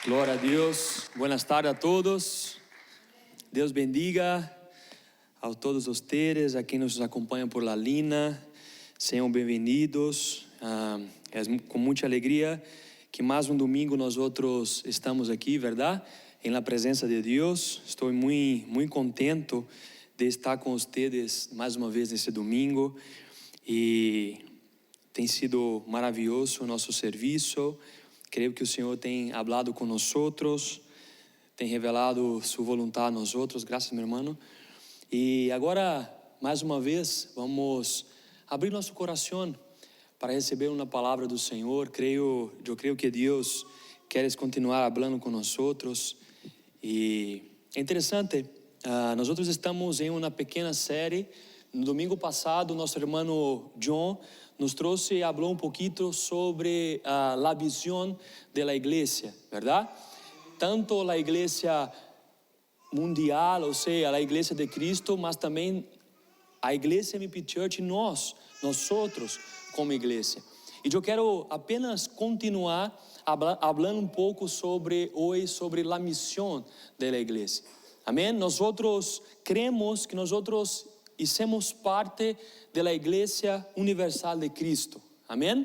Glória a Deus. Buenas tardes a todos. Deus bendiga a todos ustedes, a quem nos acompanha por la Lina. Sejam bem-vindos. É com muita alegria que mais um domingo nós outros estamos aqui, verdade? Em la presença de Deus. Estou muito contento de estar com vocês mais uma vez nesse domingo. E tem sido maravilhoso o nosso serviço. Creio que o Senhor tem hablado com nós outros, tem revelado sua vontade a nós outros. Graças, meu irmão. E agora, mais uma vez, vamos abrir nosso coração para receber uma palavra do Senhor. Eu creio que Deus quer continuar falando com nós outros. E é interessante, nós outros estamos em uma pequena série. No domingo passado, nosso irmão John nos trouxe e falou um pouquinho sobre a visão da igreja, verdade? Tanto a igreja mundial, ou seja, a igreja de Cristo, mas também a igreja MP Church e nós outros como igreja. E eu quero apenas continuar falando um pouco sobre a missão da igreja. Amém? Nós outros cremos que nós outros e somos parte da Igreja Universal de Cristo. Amém?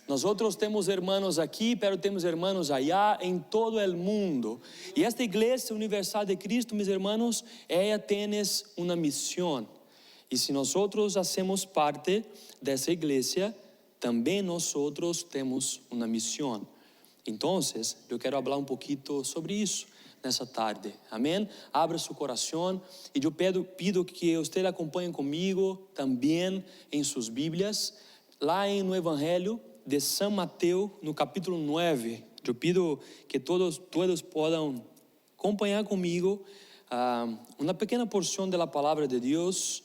Nós outros temos irmãos aqui, pero temos irmãos allá em todo o mundo. E esta Igreja Universal de Cristo, meus irmãos, ela tem uma missão. E se nós outros hacemos parte dessa igreja, também nós outros temos uma missão. Então, eu quero falar um pouquinho sobre isso nessa tarde, amém? Abra seu coração e eu pido que você acompanhe comigo também em suas Bíblias, lá no Evangelho de São Mateus, no capítulo 9. Eu pido que todos possam acompanhar comigo uma pequena porção da palavra de Deus,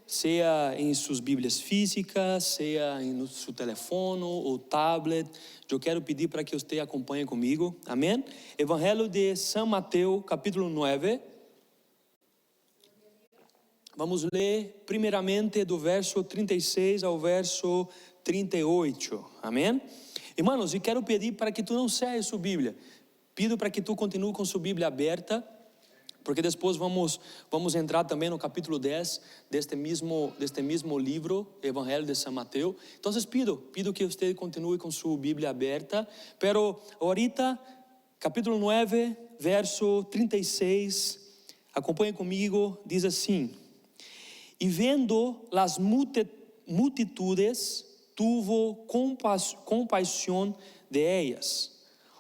seja em suas Bíblias físicas, seja em seu telefone ou tablet. Eu quero pedir para que você acompanhe comigo, amém? Evangelho de São Mateus, capítulo 9. Vamos ler primeiramente do verso 36 ao verso 38, amém? Irmãos, e quero pedir para que tu não saia sua Bíblia. Pido para que tu continue com sua Bíblia aberta, porque depois vamos entrar também no capítulo 10 deste mesmo livro, Evangelho de São Mateus. Então, pido que você continue com sua Bíblia aberta. Pero ahorita, capítulo 9, verso 36, acompanhe comigo, diz assim: E vendo as multitudes, tuvo compaixão de ellas,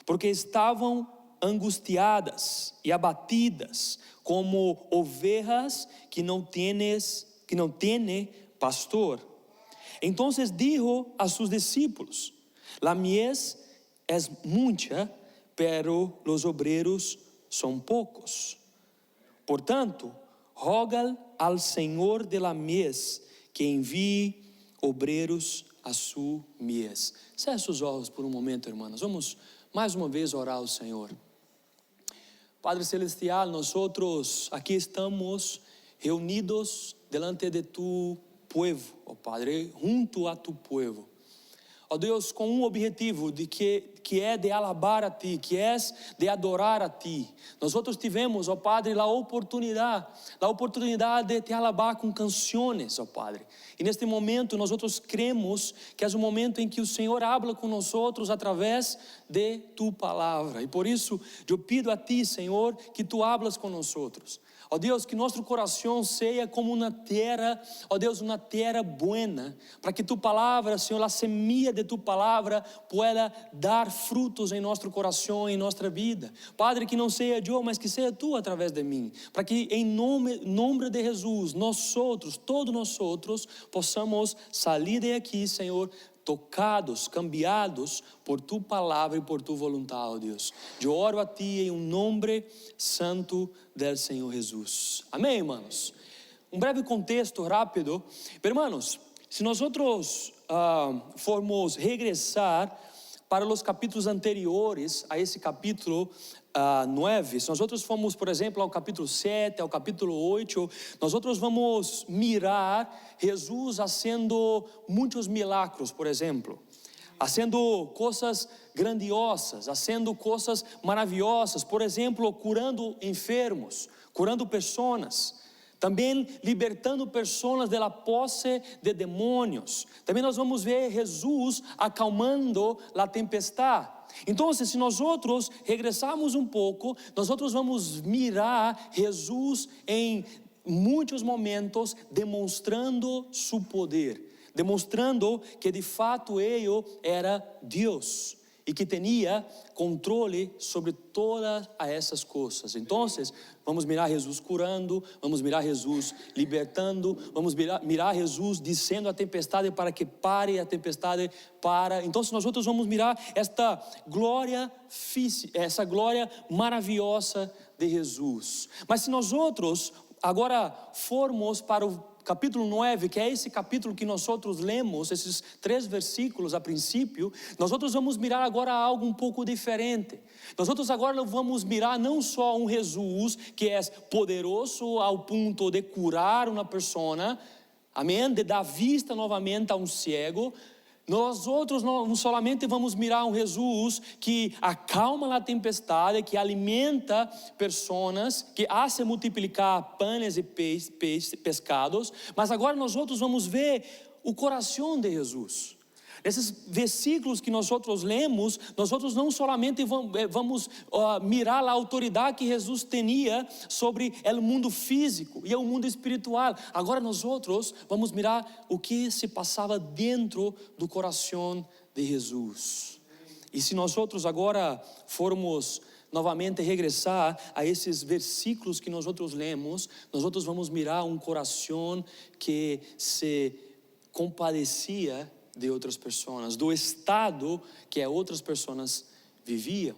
porque estavam angustiadas e abatidas, como ovejas que não têm pastor. Então dijo a sus discípulos: La mies es mucha, pero los obreros son pocos. Portanto, roga al Senhor de la mies que envie obreros a su mies. Feche seus olhos por um momento, irmãos. Vamos mais uma vez orar ao Senhor. Padre Celestial, nós aqui estamos reunidos delante de tu povo, ó Padre, junto a tu povo. Ó Deus, com um objetivo que é de alabar a Ti, que é de adorar a Ti. Nós tivemos, ó Padre, a oportunidade de te alabar com canções, ó Padre. E neste momento nós cremos que é o momento em que o Senhor habla com nós através de tu palavra. E por isso eu pido a Ti, Senhor, que Tu hablas com nós. Ó Deus, que nosso coração seja como uma terra, ó Deus, uma terra buena, para que Tu palavra, Senhor, a semilla de Tu palavra pueda dar frutos em nosso coração, em nossa vida. Padre, que não seja eu, mas que seja Tu através de mim, para que em nome de Jesus, todos nós possamos sair de aqui, Senhor, tocados, cambiados por Tu palavra e por Tu vontade, ó Deus. Eu oro a Ti em nome santo del Senhor Jesus. Amém, irmãos? Um breve contexto rápido. Irmãos, se nós formos regressar para os capítulos anteriores a esse capítulo 9, se nós formos, por exemplo, ao capítulo 7, ao capítulo 8, nós vamos mirar Jesus fazendo muitos milagros, por exemplo. fazendo coisas grandiosas, fazendo coisas maravilhosas, por exemplo, curando enfermos, curando pessoas, também libertando pessoas da posse de demônios. Também nós vamos ver Jesus acalmando a tempestade. Então, se nós regressarmos um pouco, nós vamos mirar Jesus em muitos momentos demonstrando seu poder, demonstrando que de fato ele era Deus e que tinha controle sobre todas essas coisas. Então, vamos mirar Jesus curando, vamos mirar Jesus libertando, vamos mirar Jesus dizendo à tempestade para que pare, a tempestade para. Então, nós vamos mirar esta glória física, essa glória maravilhosa de Jesus. Mas se nós agora formos para o capítulo 9, que é esse capítulo que nós lemos, esses 3 versículos a princípio, nós vamos mirar agora algo um pouco diferente. Nós agora vamos mirar não só um Jesus que é poderoso ao ponto de curar uma pessoa, amém, de dar vista novamente a um cego. Nós não solamente vamos mirar um Jesus que acalma a tempestade, que alimenta pessoas, que hace multiplicar pães e pescados, mas agora nós vamos ver o coração de Jesus. Nesses versículos que nós lemos, nós não solamente vamos mirar a autoridade que Jesus tinha sobre o mundo físico e o mundo espiritual. Agora nós vamos mirar o que se passava dentro do coração de Jesus. E se nós agora formos novamente regressar a esses versículos que nós lemos, nós vamos mirar um coração que se compadecia de outras pessoas, do estado que outras pessoas viviam.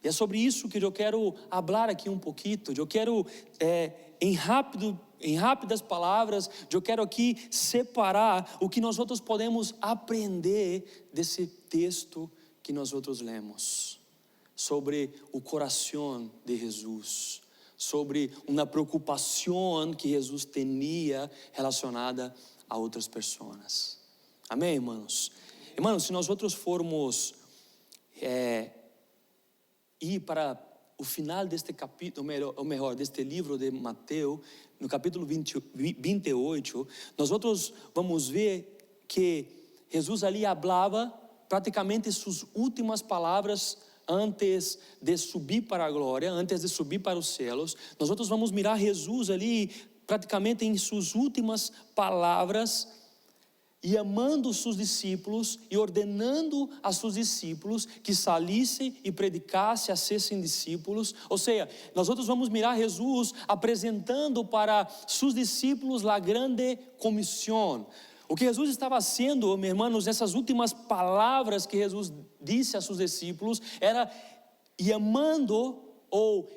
E é sobre isso que eu quero falar aqui um pouquinho. Eu quero, em rápidas palavras, eu quero aqui separar o que nós podemos aprender desse texto que nós lemos, sobre o coração de Jesus, sobre uma preocupação que Jesus tinha relacionada a outras pessoas. Amém, irmãos? Irmãos, se nós formos ir para o final deste capítulo, ou melhor, deste livro de Mateus, no capítulo 28, nós vamos ver que Jesus ali falava praticamente suas últimas palavras antes de subir para a glória, antes de subir para os céus. Nós vamos mirar Jesus ali praticamente em suas últimas palavras, e amando os seus discípulos e ordenando a seus discípulos que saíssem e predicassem, a serem discípulos. Ou seja, nós vamos mirar Jesus apresentando para seus discípulos a grande comissão. O que Jesus estava fazendo, meus irmãos, nessas últimas palavras que Jesus disse a seus discípulos, era amando ou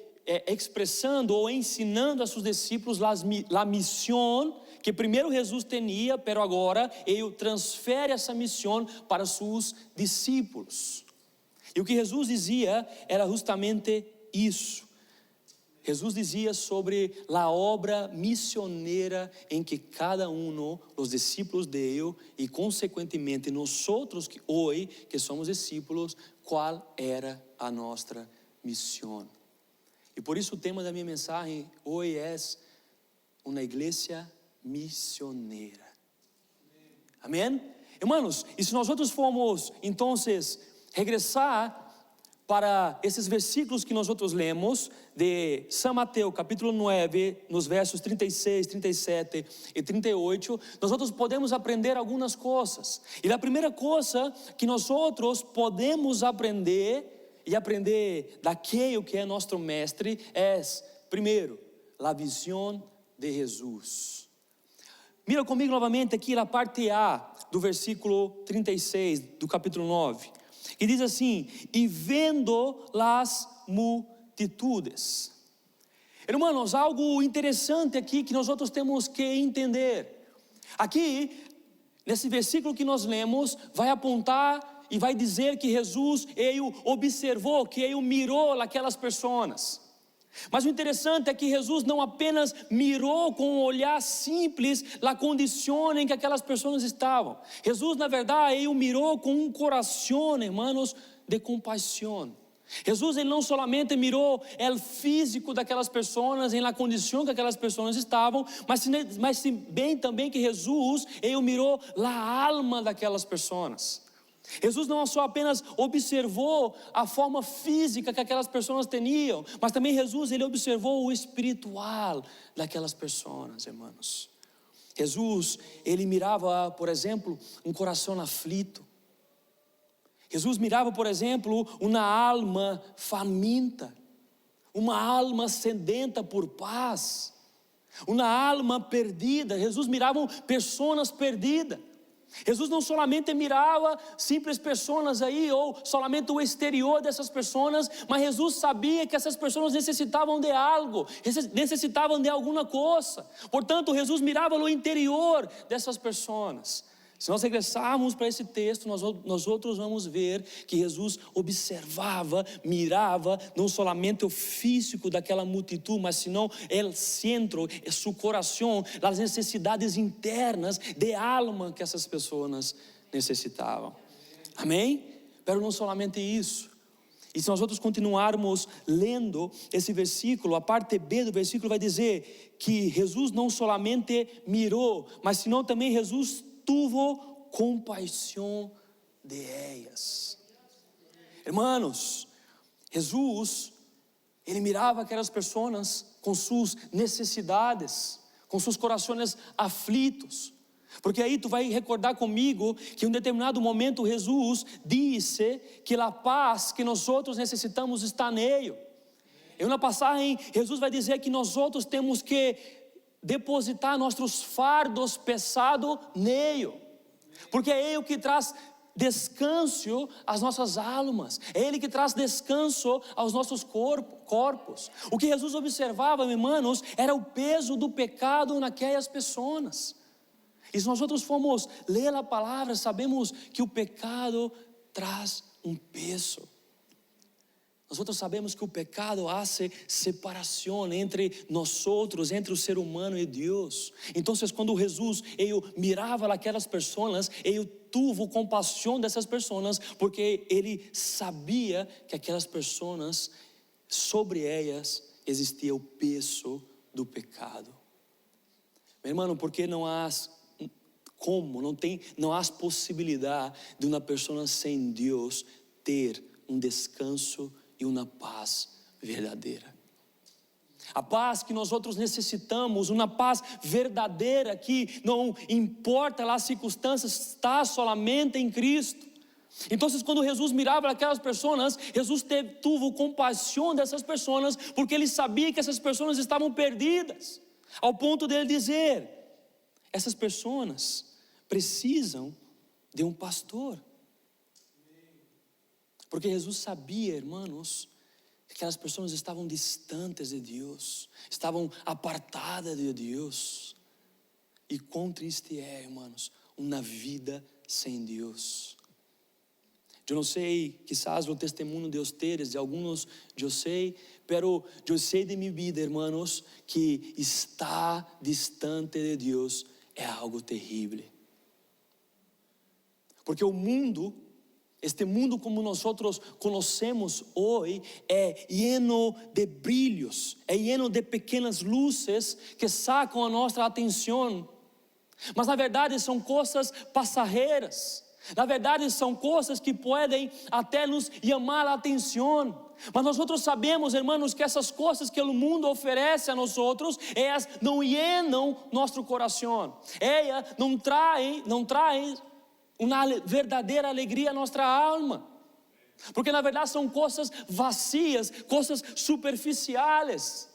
expressando ou ensinando a seus discípulos a missão que primeiro Jesus tinha, pero agora ele transfere essa missão para seus discípulos. E o que Jesus dizia era justamente isso. Jesus dizia sobre a obra missioneira em que cada dos discípulos de ele e consequentemente nós que hoje que somos discípulos, qual era a nossa missão. E por isso o tema da minha mensagem hoje é uma igreja missioneira. Amém? Irmãos, e se nós formos então regressar para esses versículos que nós lemos de São Mateus, capítulo 9, nos versos 36, 37 e 38, nós podemos aprender algumas coisas. E a primeira coisa que nós podemos aprender, e aprender daquele que é nosso mestre, é, primeiro, a visão de Jesus. Mira comigo novamente aqui na parte A do versículo 36 do capítulo 9. E diz assim: e vendo as multitudes. Irmãos, algo interessante aqui que nós temos que entender. Aqui, nesse versículo que nós lemos, vai apontar e vai dizer que Jesus, ele observou, que ele mirou aquelas pessoas. Mas o interessante é que Jesus não apenas mirou com um olhar simples a condição em que aquelas pessoas estavam. Jesus, na verdade, ele mirou com um coração, hermanos, de compaixão. Jesus, ele não solamente mirou o físico daquelas pessoas, em la condição que aquelas pessoas estavam, mas bem também que Jesus, ele mirou a alma daquelas pessoas. Jesus não só apenas observou a forma física que aquelas pessoas tinham, mas também Jesus, ele observou o espiritual daquelas pessoas, irmãos. Jesus, ele mirava, por exemplo, um coração aflito. Jesus mirava, por exemplo, uma alma faminta, uma alma sedenta por paz, uma alma perdida. Jesus mirava pessoas perdidas. Jesus não solamente mirava simples pessoas aí, ou somente o exterior dessas pessoas, mas Jesus sabia que essas pessoas necessitavam de algo, necessitavam de alguma coisa. Portanto, Jesus mirava o interior dessas pessoas. Se nós regressarmos para esse texto, nós outros vamos ver que Jesus observava, mirava, não somente o físico daquela multitud, mas senão o centro, seu coração, as necessidades internas de alma que essas pessoas necessitavam. Amém? Pero não somente isso. E se nós outros continuarmos lendo esse versículo, a parte B do versículo vai dizer que Jesus não somente mirou, mas senão também Jesus tuvo compaixão de ellas. Hermanos, Jesus, ele mirava aquelas pessoas com suas necessidades, com seus corações aflitos. Porque aí tu vai recordar comigo que em um determinado momento Jesus disse que a paz que nós outros necessitamos está nele. Em uma passagem, Jesus vai dizer que nós outros temos que depositar nossos fardos pesados nele, porque é Ele que traz descanso às nossas almas, é Ele que traz descanso aos nossos corpos. O que Jesus observava, irmãos, era o peso do pecado naquelas pessoas. E se nós outros formos ler a palavra, sabemos que o pecado traz um peso. Nós outros sabemos que o pecado hace separação entre nós outros, entre o ser humano e Deus. Então, quando Jesus ele mirava aquelas pessoas, ele teve compaixão dessas pessoas, porque ele sabia que aquelas pessoas, sobre elas existia o peso do pecado. Meu irmão, porque não há possibilidade de uma pessoa sem Deus ter um descanso e uma paz verdadeira. A paz que nós outros necessitamos, uma paz verdadeira que não importa as circunstâncias, está solamente em Cristo. Então, quando Jesus mirava aquelas pessoas, Jesus teve compaixão dessas pessoas, porque ele sabia que essas pessoas estavam perdidas, ao ponto de ele dizer: essas pessoas precisam de um pastor. Porque Jesus sabia, irmãos, que aquelas pessoas estavam distantes de Deus, estavam apartadas de Deus. E quão triste é, irmãos, uma vida sem Deus. Eu não sei, quizás o testemunho de ustedes, de alguns eu sei, pero eu sei de minha vida, irmãos, que estar distante de Deus é algo terrível. Porque o mundo, este mundo como nós conhecemos hoje, é lleno de brilhos, é lleno de pequenas luzes que sacam a nossa atenção. Mas na verdade são coisas passageiras. Na verdade são coisas que podem até nos chamar a atenção. Mas nós outros sabemos, irmãos, que essas coisas que o mundo oferece a nós outros, elas não llenam nosso coração. Elas não traem uma verdadeira alegria à nossa alma, porque na verdade são coisas vazias, coisas superficiais.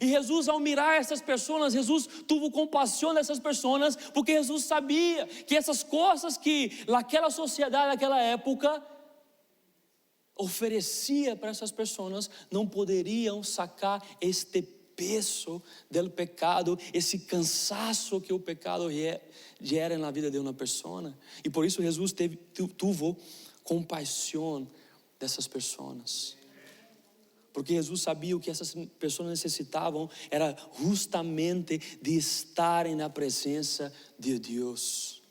E Jesus, ao mirar essas pessoas, Jesus teve compaixão dessas pessoas, porque Jesus sabia que essas coisas que naquela sociedade, naquela época, oferecia para essas pessoas, não poderiam sacar este peso do pecado, esse cansaço que o pecado gera na vida de uma pessoa. E por isso Jesus teve compaixão dessas pessoas. Porque Jesus sabia o que essas pessoas necessitavam era justamente de estarem na presença de Deus.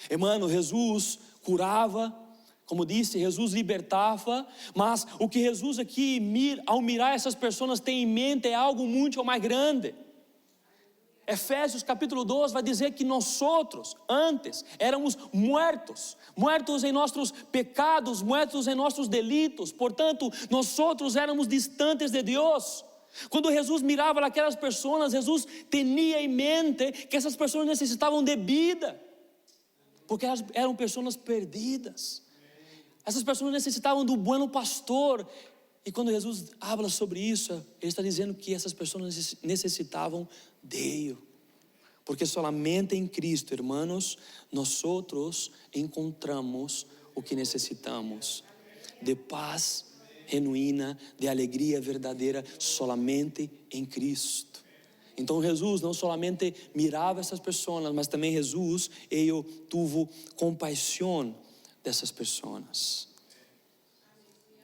Irmão, Jesus curava, como disse, Jesus libertava, mas o que Jesus aqui, ao mirar essas pessoas, tem em mente é algo muito mais grande. Efésios capítulo 2 vai dizer que nós outros, antes, éramos mortos em nossos pecados, mortos em nossos delitos, portanto, nós outros éramos distantes de Deus. Quando Jesus mirava aquelas pessoas, Jesus tinha em mente que essas pessoas necessitavam de vida, porque elas eram pessoas perdidas. Essas pessoas necessitavam do bom pastor. E quando Jesus habla sobre isso, Ele está dizendo que essas pessoas necessitavam dele. Porque solamente em Cristo, irmãos, nós encontramos o que necessitamos. De paz genuína, de alegria verdadeira, solamente em Cristo. Então Jesus não solamente mirava essas pessoas, mas também Jesus, Ele teve compaixão dessas pessoas.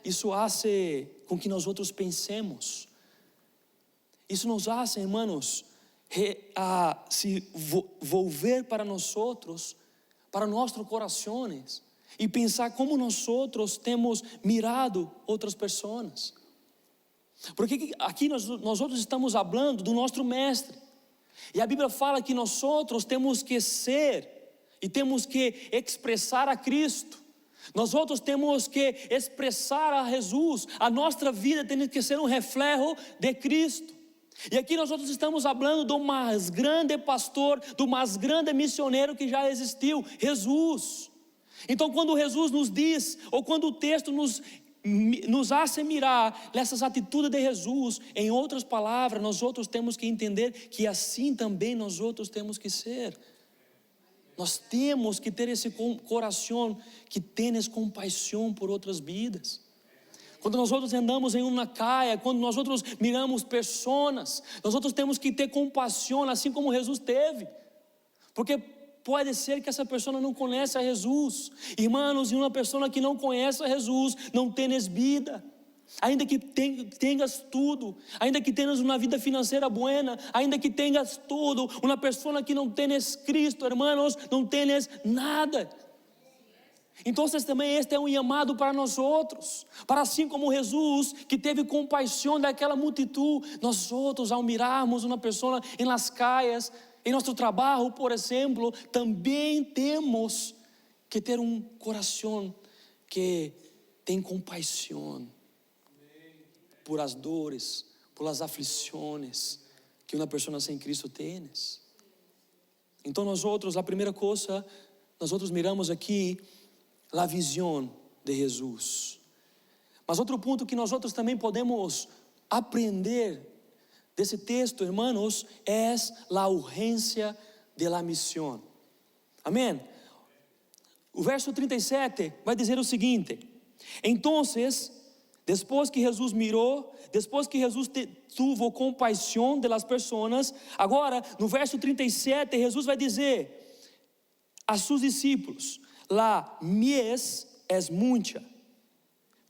Isso hace com que nós outros pensemos. Isso nos hace, irmãos, a se volver para nós outros, para nossos corações, e pensar como nós outros temos mirado outras pessoas. Porque aqui nós outros estamos falando do nosso mestre. E a Bíblia fala que nós outros temos que ser e temos que expressar a Cristo. Nós outros temos que expressar a Jesus. A nossa vida tem que ser um reflexo de Cristo. E aqui nós outros estamos falando do mais grande pastor, do mais grande missionário que já existiu, Jesus. Então quando Jesus nos diz, ou quando o texto nos hace mirar essas atitudes de Jesus, em outras palavras, nós outros temos que entender que assim também nós outros temos que ser. Nós temos que ter esse coração que tem compaixão por outras vidas. Quando nós outros andamos em uma caia, quando nós outros miramos pessoas, nós outros temos que ter compaixão, assim como Jesus teve. Porque pode ser que essa pessoa não conheça a Jesus. Irmãos, e uma pessoa que não conhece a Jesus, não tens vida. Ainda que tenhas tudo, ainda que tenhas uma vida financeira boa, ainda que tenhas tudo, uma pessoa que não tens Cristo, irmãos, não tens nada. Então também este é um chamado para nós outros, para assim como Jesus, que teve compaixão daquela multidão, nós outros ao mirarmos uma pessoa em las calles, em nosso trabalho, por exemplo, também temos que ter um coração que tem compaixão por as dores, por as aflições que uma pessoa sem Cristo tem. Então nós outros, a primeira coisa, nós outros miramos aqui a visão de Jesus. Mas outro ponto que nós outros também podemos aprender desse texto, irmãos, é a urgência de la missão. Amém? O verso 37 vai dizer o seguinte: então, depois que Jesus mirou, depois que Jesus tuvo compaixão de las pessoas, agora no verso 37 Jesus vai dizer a seus discípulos: la mies es mucha,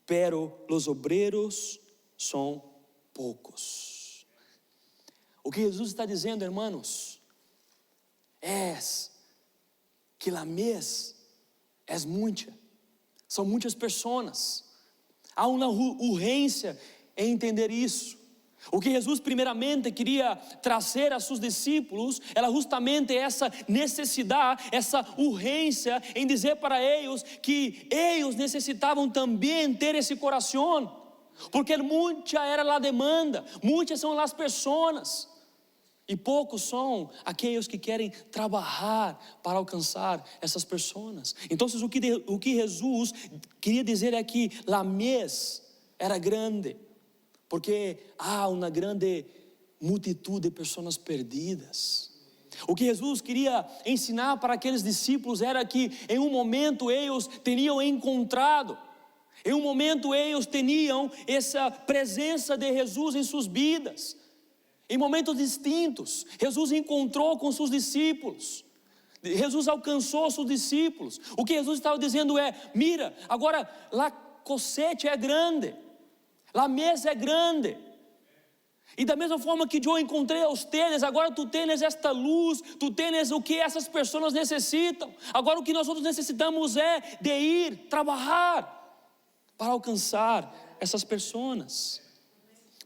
pero los obreros son pocos. O que Jesus está dizendo, irmãos, é que la mies es mucha, são muitas pessoas. Há uma urgência em entender isso. O que Jesus primeiramente queria trazer a seus discípulos era justamente essa necessidade, essa urgência em dizer para eles que eles necessitavam também ter esse coração, porque muita era a demanda, muitas são as pessoas e poucos são aqueles que querem trabalhar para alcançar essas pessoas. Então o que Jesus queria dizer é que a mies era grande, porque há uma grande multidão de pessoas perdidas. O que Jesus queria ensinar para aqueles discípulos era que em um momento eles teriam encontrado, em um momento eles tinham essa presença de Jesus em suas vidas. Em momentos distintos, Jesus encontrou com seus discípulos, Jesus alcançou seus discípulos. O que Jesus estava dizendo é: mira, agora a cosecha é grande, A mesa é grande. E da mesma forma que eu encontrei a ustedes, agora tu tens esta luz, tu tens o que essas pessoas necessitam. Agora o que nós necessitamos é de ir trabalhar para alcançar essas pessoas.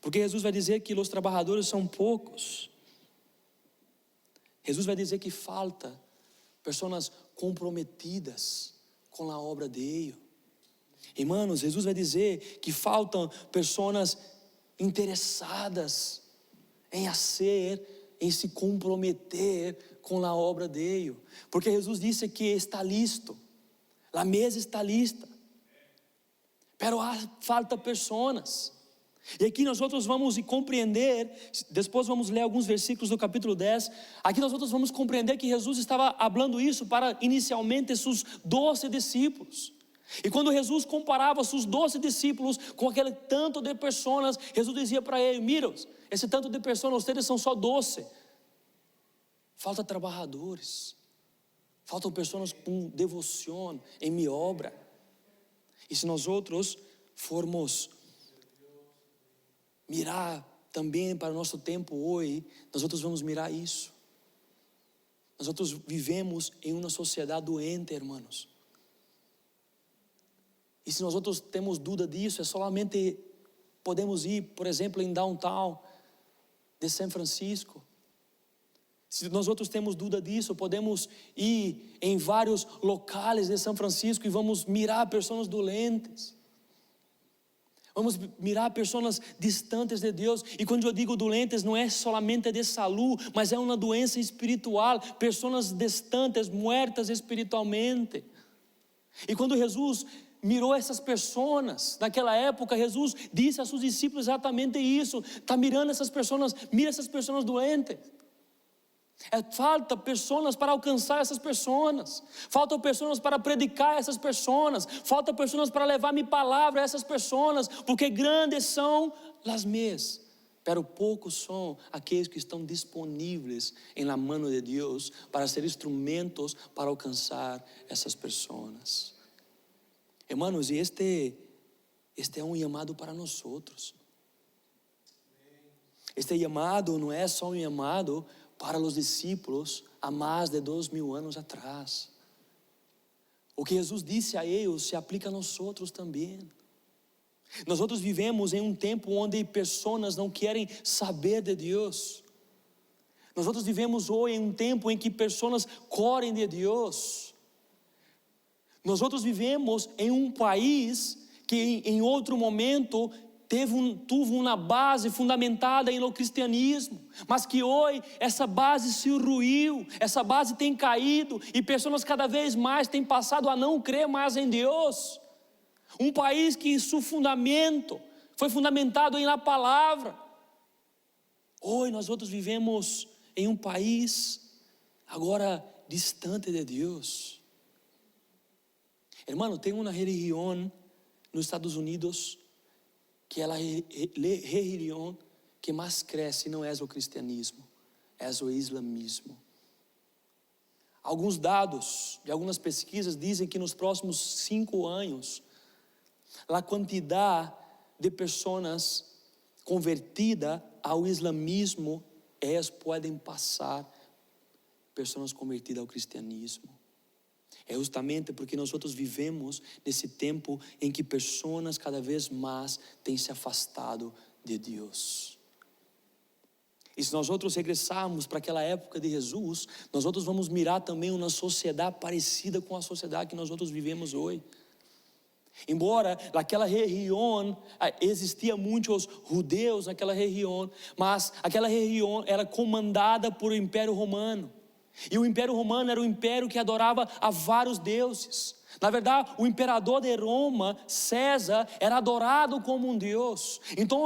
Porque Jesus vai dizer que os trabalhadores são poucos. Jesus vai dizer que falta pessoas comprometidas com a obra dele. Irmãos, Jesus vai dizer que faltam pessoas interessadas em fazer, em se comprometer com a obra dele. Porque Jesus disse que está listo, a mesa está lista, pero falta pessoas. E aqui nós vamos compreender, depois vamos ler alguns versículos do capítulo 10, aqui nós vamos compreender que Jesus estava falando isso para inicialmente seus 12 discípulos. E quando Jesus comparava seus 12 discípulos com aquele tanto de pessoas, Jesus dizia para eles: mira, esse tanto de pessoas, vocês são só 12. Falta trabalhadores, faltam pessoas com devoção em minha obra. E se nós outros formos mirar também para o nosso tempo hoje, nós outros vamos mirar isso. Nós outros vivemos em uma sociedade doente, irmãos. E se nós outros temos dúvida disso, é solamente podemos ir, por exemplo, em downtown de São Francisco. Se nós outros temos dúvida disso, podemos ir em vários locais de São Francisco e vamos mirar pessoas doentes. Vamos mirar pessoas distantes de Deus. E quando eu digo doentes, não é solamente de saúde, mas é uma doença espiritual. Pessoas distantes, muertas espiritualmente. E quando Jesus mirou essas pessoas, naquela época, Jesus disse a seus discípulos exatamente isso: está mirando essas pessoas, mira essas pessoas doentes. Falta pessoas para alcançar essas pessoas, faltam pessoas para predicar essas pessoas, faltam pessoas para levar minha palavra a essas pessoas, porque grandes são as mesas, pero poucos são aqueles que estão disponíveis em la mano de Deus para ser instrumentos para alcançar essas pessoas. Hermanos, e este é um chamado para nós outros. Este chamado não é só um chamado para os discípulos há mais de 2000 anos atrás. O que Jesus disse a eles se aplica a nós outros também. Nós outros vivemos em um tempo onde pessoas não querem saber de Deus. Nós outros vivemos hoje em um tempo em que pessoas correm de Deus. Nós outros vivemos em um país que em outro momento teve uma base fundamentada no cristianismo, mas que hoje essa base se ruiu, essa base tem caído e pessoas cada vez mais têm passado a não crer mais em Deus. Um país que seu fundamento foi fundamentado na palavra. Hoje nós outros vivemos em um país agora distante de Deus. Hermano, tem uma religião nos Estados Unidos que é a religião que mais cresce, não é o cristianismo, é o islamismo. Alguns dados de algumas pesquisas dizem que nos próximos 5 anos, a quantidade de pessoas convertidas ao islamismo, elas podem passar pessoas convertidas ao cristianismo. É justamente porque nós outros vivemos nesse tempo em que pessoas cada vez mais têm se afastado de Deus. E se nós outros regressarmos para aquela época de Jesus, nós outros vamos mirar também uma sociedade parecida com a sociedade que nós outros vivemos hoje. Embora naquela região existia muitos judeus naquela região, mas aquela região era comandada por o Império Romano. E o Império Romano era um império que adorava a vários deuses. Na verdade, o imperador de Roma, César, era adorado como um deus. Então,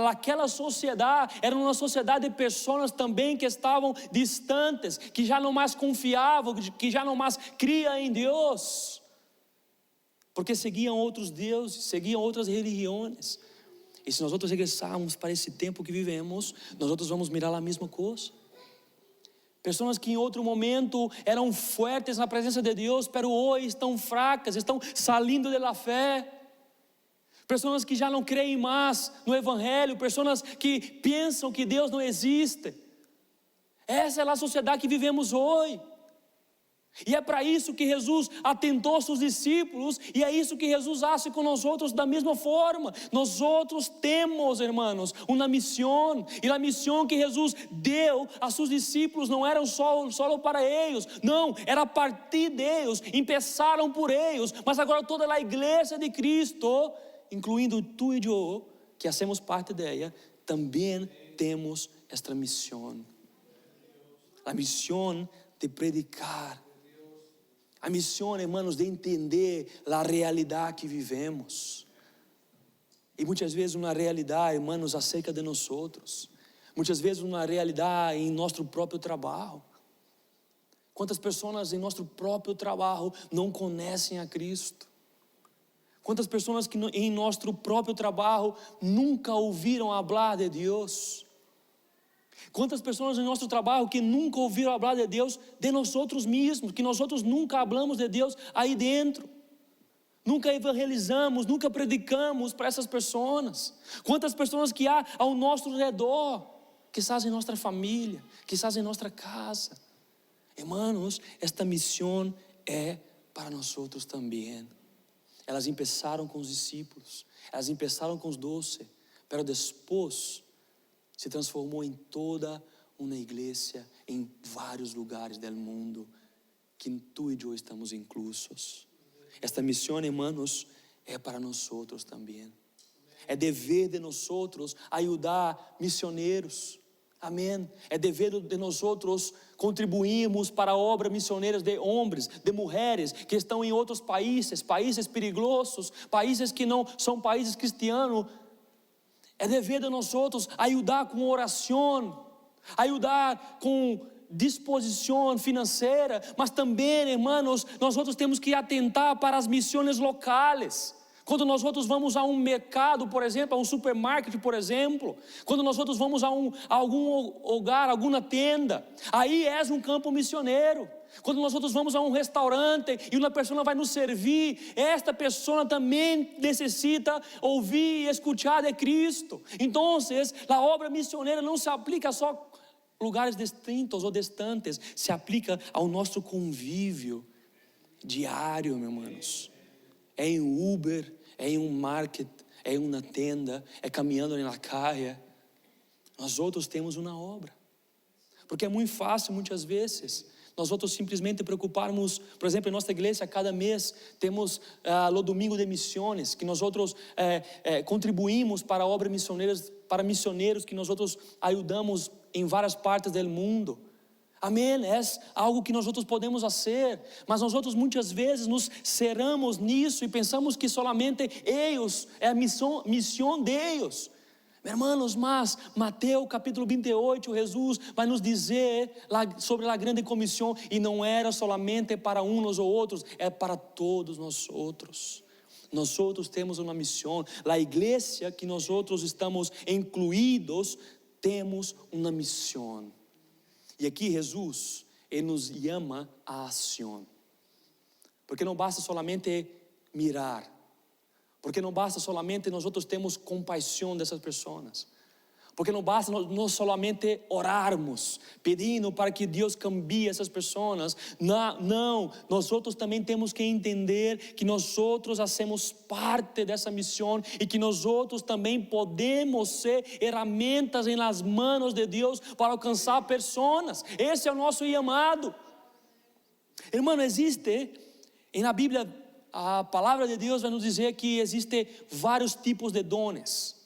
aquela sociedade era uma sociedade de pessoas também que estavam distantes, que já não mais confiavam, que já não mais criam em Deus, porque seguiam outros deuses, seguiam outras religiões. E se nós outros regressarmos para esse tempo que vivemos, nós outros vamos mirar a mesma coisa. Pessoas que em outro momento eram fortes na presença de Deus, pero hoje estão fracas, estão saindo da fé. pessoas que já não creem mais no Evangelho, pessoas que pensam que Deus não existe. Essa é a sociedade que vivemos hoje. E é para isso que Jesus atentou aos seus discípulos, e é isso que Jesus faz com nós outros da mesma forma. Nós outros temos, irmãos, uma missão, e a missão que Jesus deu a seus discípulos não era só para eles, não, era a partir deles, começaram por eles, mas agora toda a igreja de Cristo, incluindo tu e eu, que hacemos parte dela, também temos esta missão, a missão de predicar. A missão, irmãos, de entender a realidade que vivemos. E muitas vezes uma realidade, irmãos, acerca de nós outros. Muitas vezes uma realidade em nosso próprio trabalho. Quantas pessoas em nosso próprio trabalho não conhecem a Cristo? Quantas pessoas que em nosso próprio trabalho nunca ouviram falar de Deus? Quantas pessoas em nosso trabalho que nunca ouviram falar de Deus de nós outros mesmos, que nós outros nunca falamos de Deus aí dentro, nunca evangelizamos, nunca predicamos para essas pessoas. Quantas pessoas que há ao nosso redor, quizás em nossa família, quizás em nossa casa. Irmãos, esta missão é para nós outros também. Elas começaram com os discípulos, elas começaram com os 12, mas depois se transformou em toda uma igreja em vários lugares do mundo, que tu e eu estamos inclusos. Esta missão, irmãos, é para nós outros também. É dever de nós outros ajudar missioneiros. Amém. É dever de nós outros contribuirmos para a obra missioneira de homens, de mulheres que estão em outros países, países perigosos, países que não são países cristianos. É dever de nós outros ajudar com oração, ajudar com disposição financeira, mas também, irmãos, nós outros temos que atentar para as missões locais. Quando nós outros vamos a um mercado, por exemplo, a um supermarket, por exemplo, quando nós outros vamos a algum lugar, alguma tenda, aí é um campo missioneiro. Quando nós outros vamos a um restaurante e uma pessoa vai nos servir, esta pessoa também necessita ouvir e escutar de Cristo. Então, a obra missioneira não se aplica só a lugares distintos ou distantes, se aplica ao nosso convívio diário, meus irmãos. É em Uber, é em um market, é em uma tenda, é caminhando na calle. Nós outros temos uma obra, porque é muito fácil muitas vezes nós outros simplesmente preocuparmos. Por exemplo, em nossa igreja, cada mês temos o domingo de missões, que nós outros contribuímos para a obra missioneiras, para missioneiros que nós outros ajudamos em várias partes do mundo. Amém, é algo que nós outros podemos fazer, mas nós outros muitas vezes nos cerramos nisso e pensamos que solamente eles, é a missão deles. Hermanos, mas Mateus capítulo 28, Jesus vai nos dizer sobre a grande comissão, e não era solamente para uns ou outros, é para todos nós outros. Nós outros temos uma missão, a igreja que nós outros estamos incluídos, temos uma missão. E aqui Jesus, Ele nos chama a ação, porque não basta solamente mirar, porque não basta solamente nós outros temos compaixão dessas pessoas, porque não basta nós solamente orarmos, pedindo para que Deus cambie essas pessoas. Não, nós outros também temos que entender que nós outros hacemos parte dessa missão e que nós outros também podemos ser ferramentas em las manos de Deus para alcançar pessoas. Esse é o nosso chamado. Irmão, existe, na Bíblia, a palavra de Deus vai nos dizer que existem vários tipos de dones.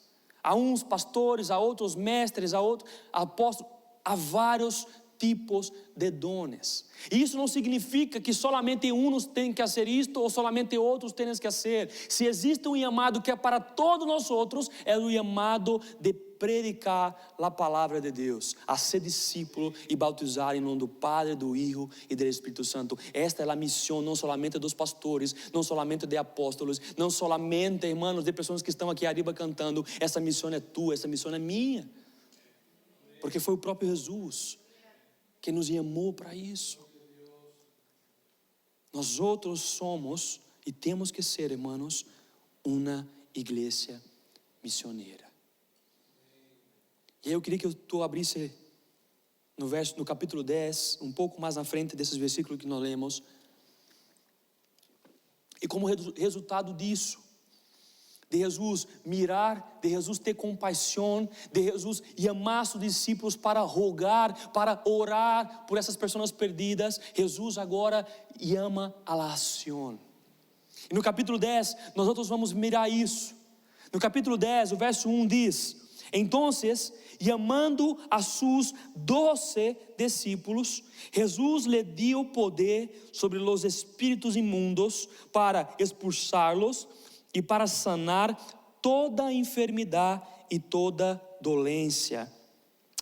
Há uns pastores, há outros mestres, há outros apóstolos, há vários tipos de dones. E isso não significa que solamente uns têm que fazer isto ou solamente outros têm que fazer. Se existe um chamado que é para todos nós outros, é o chamado de predicar a palavra de Deus, a ser discípulo e bautizar em nome do Padre, do Filho e do Espírito Santo. Esta é a missão não solamente dos pastores, não solamente de apóstolos, não solamente, irmãos, de pessoas que estão aqui arriba cantando. Essa missão é tua, essa missão é minha, porque foi o próprio Jesus que nos chamou para isso. Nós outros somos e temos que ser, irmãos, uma igreja missioneira. E aí eu queria que tu abrisse no capítulo 10, um pouco mais na frente desses versículos que nós lemos. E como resultado disso, de Jesus mirar, de Jesus ter compaixão, de Jesus chamar seus discípulos para rogar, para orar por essas pessoas perdidas, Jesus agora chama a la ação. E no capítulo 10, nós outros vamos mirar isso. No capítulo 10, o verso 1 diz: Entonces, chamando a sus 12 discípulos, Jesus lhe deu poder sobre os espíritos imundos para expulsá-los e para sanar toda enfermidade e toda dolência.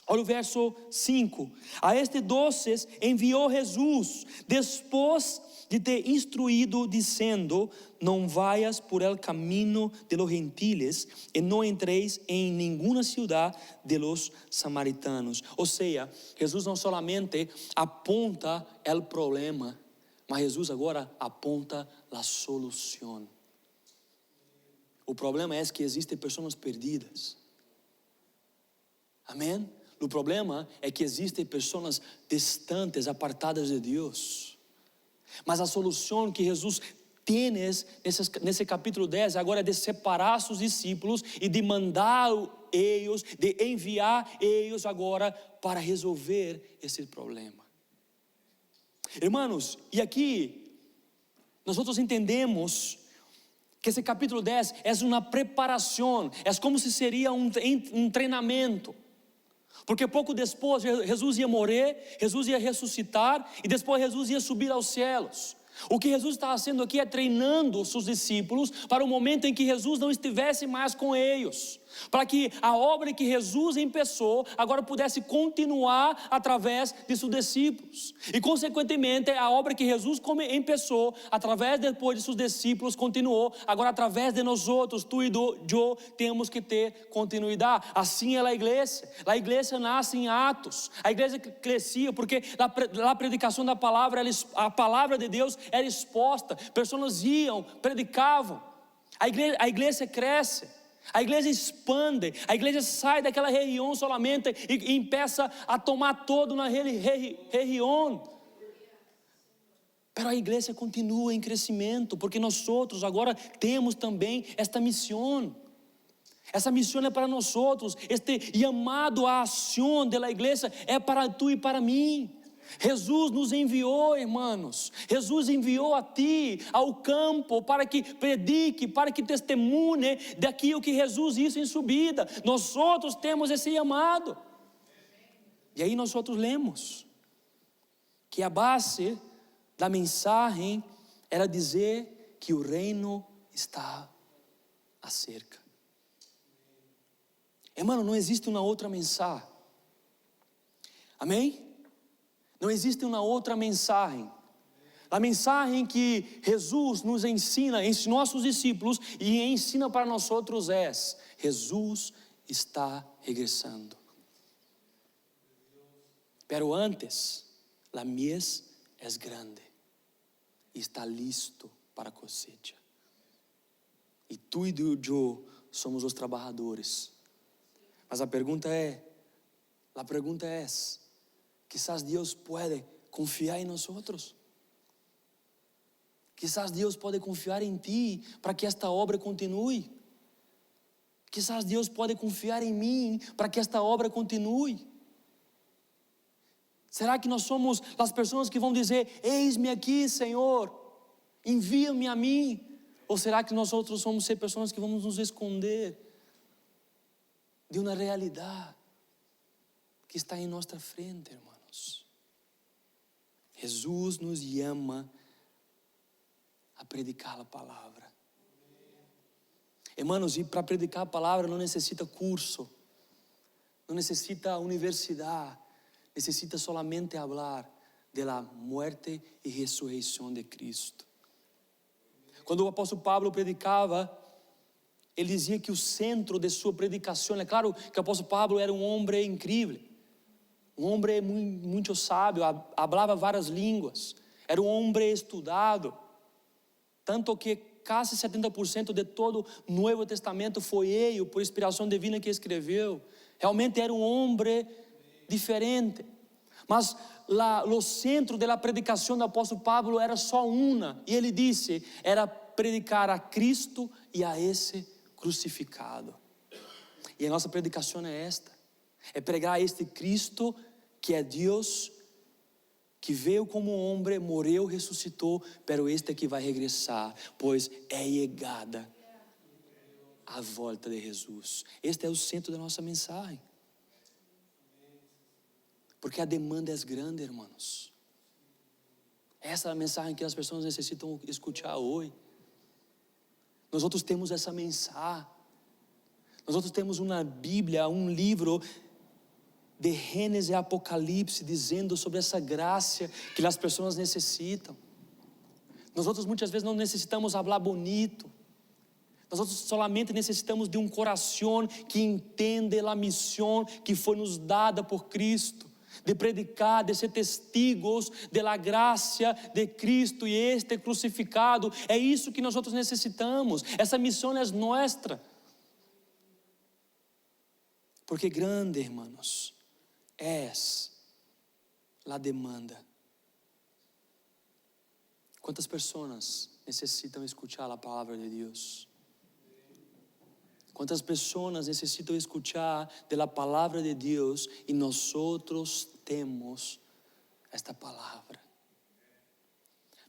Olha o verso 5. A estes 12 enviou Jesus, depois de ter instruído, dizendo: Não vayas por el camino de los gentiles e não entreis em nenhuma cidade de los samaritanos. Ou seja, Jesus não solamente aponta o problema, mas Jesus agora aponta a solução. O problema é que existem pessoas perdidas. Amém? O problema é que existem pessoas distantes, apartadas de Deus. Mas a solução que Jesus tem nesse capítulo 10 agora é de separar seus discípulos e de mandar eles, de enviar eles agora para resolver esse problema. Irmãos, e aqui nós outros entendemos que esse capítulo 10 é uma preparação, é como se seria um treinamento. Porque pouco depois Jesus ia morrer, Jesus ia ressuscitar e depois Jesus ia subir aos céus. O que Jesus está fazendo aqui é treinando os seus discípulos para o momento em que Jesus não estivesse mais com eles, para que a obra que Jesus começou agora pudesse continuar através de seus discípulos. E consequentemente a obra que Jesus começou através depois de seus discípulos continuou agora através de nós outros. Tu e eu temos que ter continuidade. Assim é a igreja. A igreja nasce em Atos. A igreja crescia porque a predicação da palavra, a palavra de Deus era exposta. Pessoas iam, predicavam. A igreja cresce. A igreja expande, a igreja sai daquela região solamente e começa a tomar todo na região. Mas a igreja continua em crescimento, porque nós outros agora temos também esta missão. Essa missão é para nós outros, este chamado à ação da igreja é para tu e para mim. Jesus nos enviou, irmãos. Jesus enviou a ti ao campo para que predique, para que testemunhe daquilo que Jesus hizo em sua vida. Nós outros temos esse chamado. E aí nós outros lemos que a base da mensagem era dizer que o reino está acerca. Irmão, não existe uma outra mensagem. Amém? Não existe uma outra mensagem. A mensagem que Jesus nos ensina, ensinou aos seus discípulos e ensina para nós outros é: Jesus está regressando. Pero antes, a mies é grande e está listo para a cosecha. E tu e eu somos os trabalhadores. Mas a pergunta é: quizás Deus pode confiar em nós outros. Quizás Deus pode confiar em ti para que esta obra continue. Quizás Deus pode confiar em mim para que esta obra continue. Será que nós somos as pessoas que vão dizer: eis-me aqui, Senhor, envia-me a mim? Ou será que nós outros vamos ser pessoas que vamos nos esconder de uma realidade que está em nossa frente, irmão? Jesus nos chama a predicar a palavra. Irmãos, e para predicar a palavra não necessita curso, não necessita universidade, necessita solamente falar de la muerte e ressurreição de Cristo. Quando o apóstolo Pablo predicava, ele dizia que o centro de sua predicação, é claro que o apóstolo Pablo era um homem incrível, um homem muito sábio, falava várias línguas, era um homem estudado, tanto que quase 70% de todo o Novo Testamento foi ele, por inspiração divina, que escreveu. Realmente era um homem diferente. Mas o centro da predicação do apóstolo Pablo era só uma. E ele disse, era predicar a Cristo e a esse crucificado. E a nossa predicação é esta. É pregar a este Cristo que é Deus, que veio como homem, morreu, ressuscitou, pero este que vai regressar, pois é chegada a volta de Jesus. Este é o centro da nossa mensagem. Porque a demanda é grande, irmãos. Essa é a mensagem que as pessoas necessitam escutar hoje. Nós outros temos essa mensagem. Nós outros temos uma Bíblia, um livro de Gênesis e Apocalipse, dizendo sobre essa graça que as pessoas necessitam. Nós outros muitas vezes não necessitamos falar bonito. Nós outros solamente necessitamos de um coração que entende a missão que foi nos dada por Cristo, de predicar, de ser testigos da graça de Cristo e este crucificado. É isso que nós outros necessitamos. Essa missão é nossa. Porque grande, irmãos, é a demanda. Quantas pessoas necessitam escutar a palavra de Deus? Quantas pessoas necessitam escutar da palavra de Deus e nós outros temos esta palavra?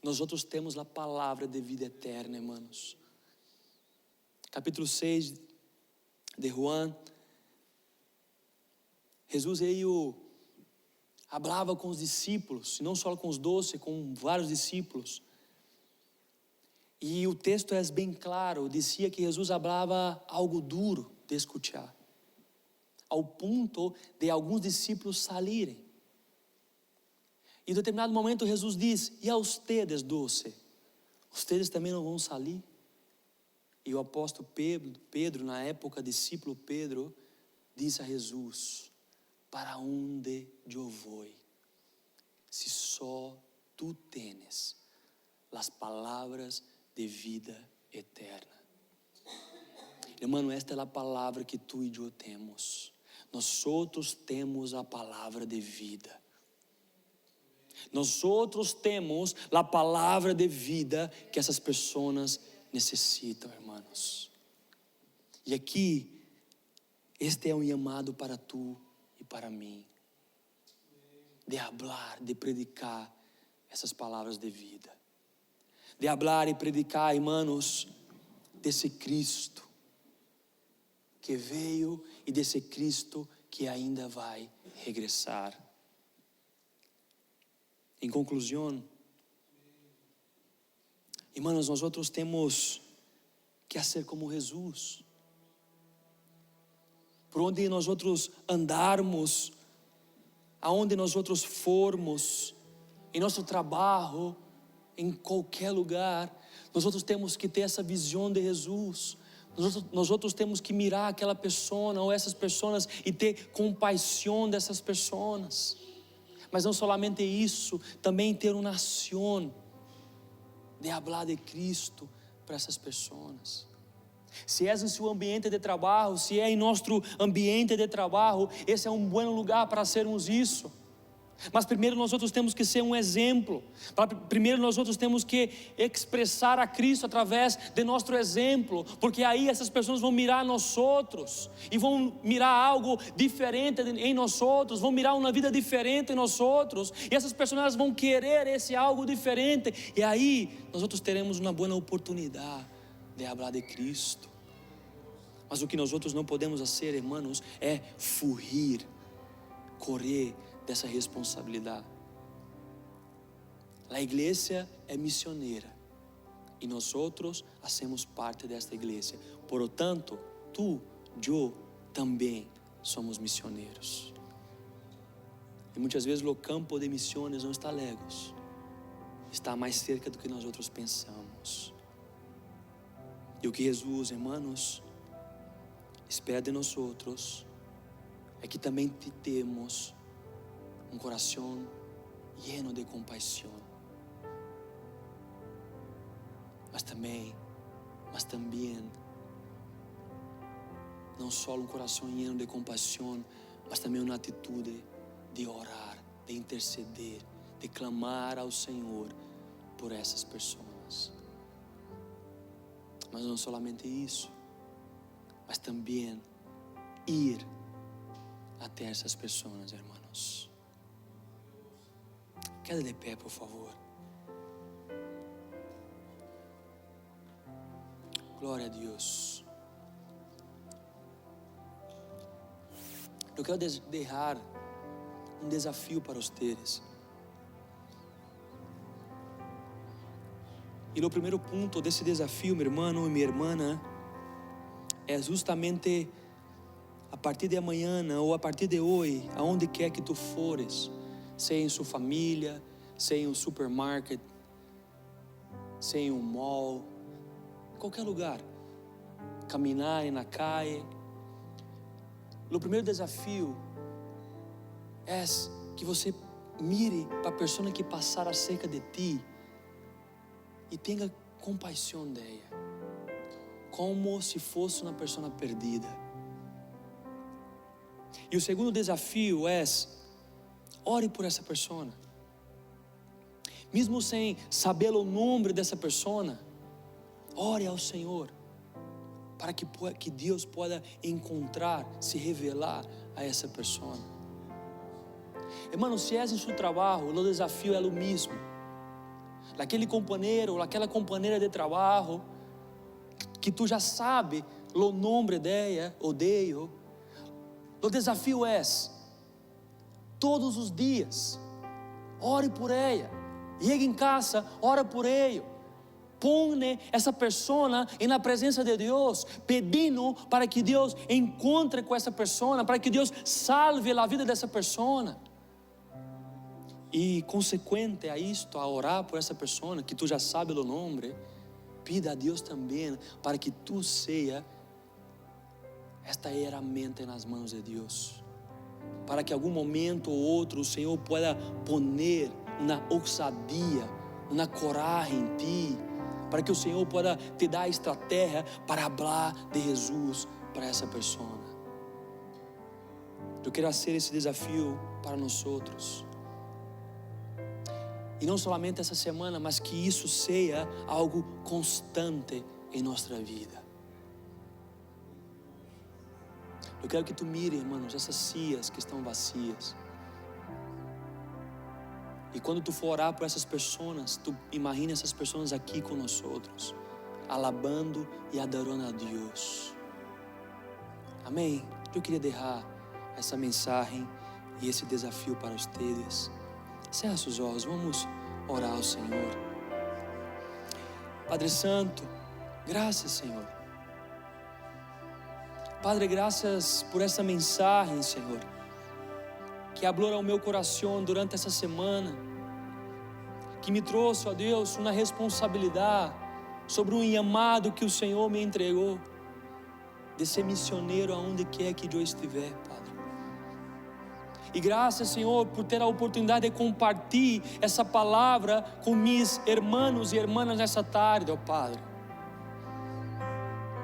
Nós outros temos a palavra de vida eterna, irmãos. Capítulo 6 de Juan. Jesus falava com os discípulos, não só com os 12, com vários discípulos. E o texto é bem claro, dizia que Jesus falava algo duro de escutar, ao ponto de alguns discípulos saírem. E em determinado momento Jesus diz, e a ustedes 12, ustedes também não vão sair? E o apóstolo Pedro, na época discípulo Pedro, disse a Jesus, para onde eu vou, se só tu tens as palavras de vida eterna? Irmão, esta é a palavra que tu e eu temos. Nós outros temos a palavra de vida. Nós outros temos a palavra de vida que essas pessoas necessitam, irmãos. E aqui, este é um chamado para tu e para mim, de falar, de predicar essas palavras de vida, de falar e predicar, irmãos, desse Cristo que veio e desse Cristo que ainda vai regressar. Em conclusão, irmãos, nós outros temos que ser como Jesus. Por onde nós outros andarmos, aonde nós outros formos, em nosso trabalho, em qualquer lugar, nós outros temos que ter essa visão de Jesus. Nós outros temos que mirar aquela pessoa ou essas pessoas e ter compaixão dessas pessoas. Mas não somente isso, também ter uma ação de falar de Cristo para essas pessoas. Se é em seu ambiente de trabalho, se é em nosso ambiente de trabalho, esse é um bom lugar para sermos isso. Mas primeiro nós outros temos que ser um exemplo. Primeiro nós outros temos que expressar a Cristo através de nosso exemplo, porque aí essas pessoas vão mirar nós outros e vão mirar algo diferente em nós outros, vão mirar uma vida diferente em nós outros, e essas pessoas vão querer esse algo diferente, e aí nós outros teremos uma boa oportunidade de falar de Cristo. Mas o que nós outros não podemos fazer, irmãos, é fugir, correr dessa responsabilidade. A igreja é missioneira e nós outros hacemos parte desta igreja. Por lo tanto, tu, eu também somos missioneiros. E muitas vezes o campo de missões não está lejos, está mais cerca do que nós outros pensamos. E o que Jesus, irmãos, espera de nós outros é que também temos um coração lleno de compaixão, mas também mas também não só um coração lleno de compaixão, mas também uma atitude de orar, de interceder, de clamar ao Senhor por essas pessoas. Mas não somente isso, mas também ir até essas pessoas, irmãos. Quede de pé, por favor. Glória a Deus. Eu quero deixar um desafio para vocês. E o primeiro ponto desse desafio, meu irmão e minha irmã, é justamente a partir de amanhã ou a partir de hoje, aonde quer que tu fores, seja em sua família, seja em um supermarket, seja em um mall, qualquer lugar, caminhar na calle. O primeiro desafio é que você mire para a pessoa que passar acerca de ti e tenha compaixão dela, como se fosse uma pessoa perdida. E o segundo desafio é: ore por essa pessoa, mesmo sem saber o nome dessa pessoa. Ore ao Senhor, para que Deus possa encontrar, se revelar a essa pessoa. Irmão, se és em seu trabalho, o desafio é o mesmo. Aquele companheiro ou aquela companheira de trabalho, que tu já sabe o nome dela ou dele, o desafio é: todos os dias, ore por ela. Chega em casa, ora por ele. Põe essa pessoa na presença de Deus, pedindo para que Deus encontre com essa pessoa, para que Deus salve a vida dessa pessoa. E consequente a isto, a orar por essa pessoa, que tu já sabe o nome, pida a Deus também para que tu seja esta ferramenta nas mãos de Deus, para que algum momento ou outro o Senhor pueda poner uma ousadia, uma coragem em ti, para que o Senhor pueda te dar a estratégia para falar de Jesus para essa pessoa. Eu quero fazer esse desafio para nós outros. E não somente essa semana, mas que isso seja algo constante em nossa vida. Eu quero que tu mire, irmãos, essas cias que estão vazias. E quando tu for orar por essas pessoas, tu imagina essas pessoas aqui com nós outros, alabando e adorando a Deus. Amém? Eu queria deixar essa mensagem e esse desafio para vocês. Cerra seus olhos, vamos orar ao Senhor. Padre Santo, graças, Senhor. Padre, graças por essa mensagem, Senhor, que falou ao meu coração durante essa semana, que me trouxe, ó Deus, uma responsabilidade sobre um chamado que o Senhor me entregou, de ser missioneiro aonde quer que eu estiver, Padre. E graças, Senhor, por ter a oportunidade de compartilhar essa palavra com meus irmãos e irmãs nessa tarde, ó Padre.